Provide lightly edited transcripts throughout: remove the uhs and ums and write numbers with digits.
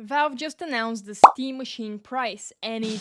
Valve just announced the Steam Machine price, and it's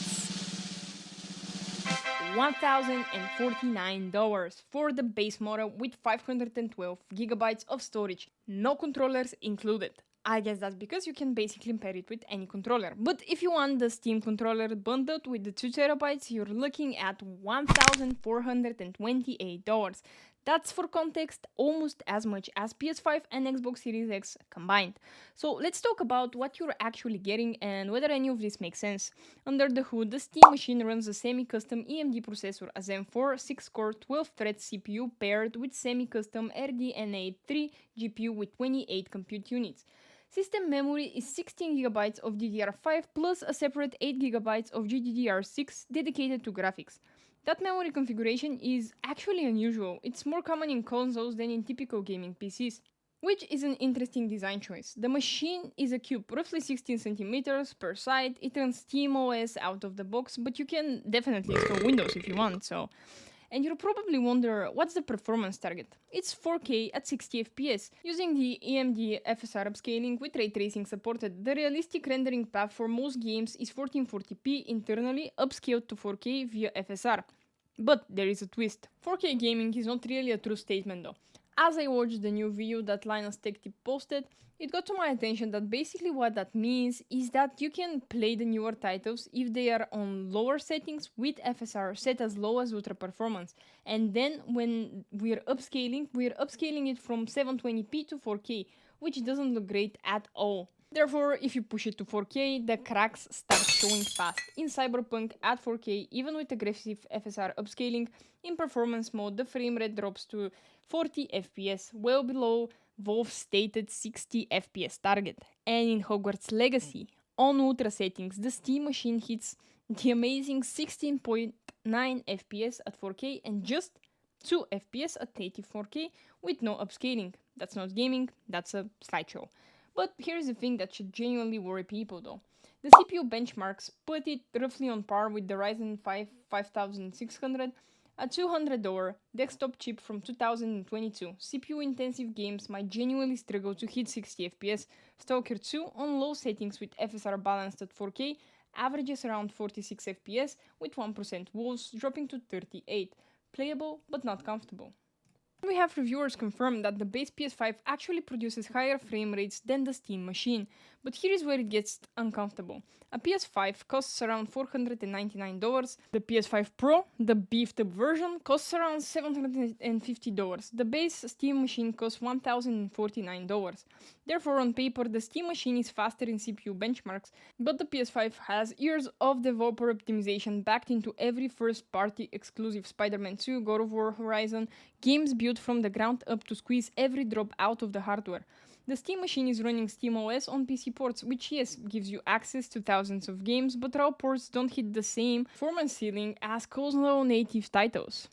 $1,049 for the base model with 512 gigabytes of storage, no controllers included. I guess that's because you can basically pair it with any controller. But if you want the Steam controller bundled with the 2 terabytes, you're looking at $1,428. That's, for context, almost as much as PS5 and Xbox Series X combined. So let's talk about what you're actually getting and whether any of this makes sense. Under the hood, the Steam Machine runs a semi-custom AMD processor, a Zen 4 6-core 12-thread CPU paired with semi-custom RDNA 3 GPU with 28 compute units. System memory is 16GB of DDR5 plus a separate 8GB of GDDR6 dedicated to graphics. That memory configuration is actually unusual. It's more common in consoles than in typical gaming PCs, which is an interesting design choice. The machine is a cube, roughly 16 centimeters per side. It runs SteamOS out of the box, but you can definitely install Windows if you want, so. And you'll probably wonder, what's the performance target? It's 4K at 60 FPS, using the AMD FSR upscaling with ray tracing supported. The realistic rendering path for most games is 1440p internally, upscaled to 4K via FSR. But there is a twist. 4K gaming is not really a true statement though. As I watched the new video that Linus Tech Tip posted, it got to my attention that basically what that means is that you can play the newer titles if they are on lower settings with FSR set as low as ultra performance. And then when we're upscaling it from 720p to 4K, which doesn't look great at all. Therefore, if you push it to 4K, the cracks start showing fast. In Cyberpunk at 4K, even with aggressive FSR upscaling, in performance mode the frame rate drops to 40 FPS, well below Valve's stated 60 FPS target. And in Hogwarts Legacy, on ultra settings, the Steam Machine hits the amazing 16.9 FPS at 4K and just 2 FPS at 84K with no upscaling. That's not gaming, that's a slideshow. But here's the thing that should genuinely worry people though. The CPU benchmarks put it roughly on par with the Ryzen 5 5600, a $200 desktop chip from 2022. CPU-intensive games might genuinely struggle to hit 60 FPS. Stalker 2 on low settings with FSR balanced at 4K averages around 46 FPS with 1% wolves dropping to 38. Playable but not comfortable. We have reviewers confirm that the base PS5 actually produces higher frame rates than the Steam Machine, but here is where it gets uncomfortable. A PS5 costs around $499, the PS5 Pro, the beefed up version, costs around $750, the base Steam Machine costs $1,049. Therefore, on paper, the Steam Machine is faster in CPU benchmarks, but the PS5 has years of developer optimization backed into every first-party exclusive Spider-Man 2, God of War, Horizon, games built from the ground up to squeeze every drop out of the hardware. The Steam Machine is running SteamOS on PC ports, which yes, gives you access to thousands of games, but raw ports don't hit the same performance ceiling as console native titles.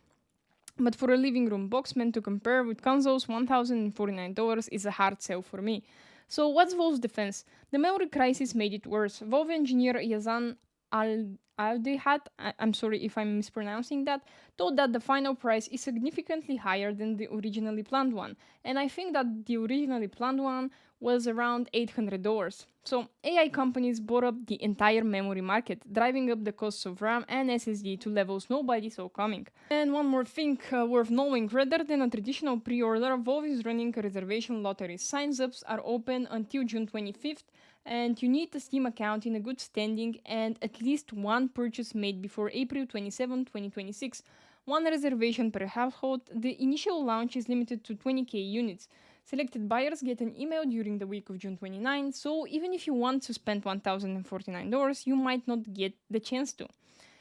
But for a living room box meant to compare with consoles, $1,049 is a hard sell for me. So what's Valve's defense? The memory crisis made it worse. Valve engineer Yazan Aldehat, I'm sorry if I'm mispronouncing that, thought that the final price is significantly higher than the originally planned one, and I think that the originally planned one was around $800. So AI companies bought up the entire memory market, driving up the costs of RAM and SSD to levels nobody saw coming. And one more thing worth knowing, rather than a traditional pre-order, Valve is running a reservation lottery. Signs-ups are open until June 25th, and you need a Steam account in a good standing and at least one purchase made before April 27, 2026. One reservation per household. The initial launch is limited to 20k units. Selected buyers get an email during the week of June 29, so even if you want to spend $1,049, you might not get the chance to.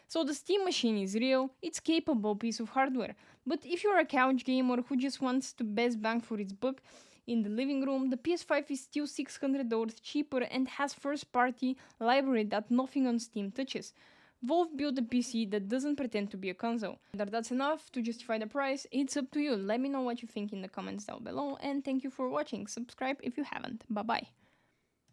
So the Steam Machine is real, it's a capable piece of hardware, but if you're a couch gamer who just wants the best bang for its buck, in the living room, the PS5 is still $600 cheaper and has first-party library that nothing on Steam touches. Valve built a PC that doesn't pretend to be a console. Whether that's enough to justify the price, it's up to you. Let me know what you think in the comments down below, and thank you for watching. Subscribe if you haven't. Bye bye.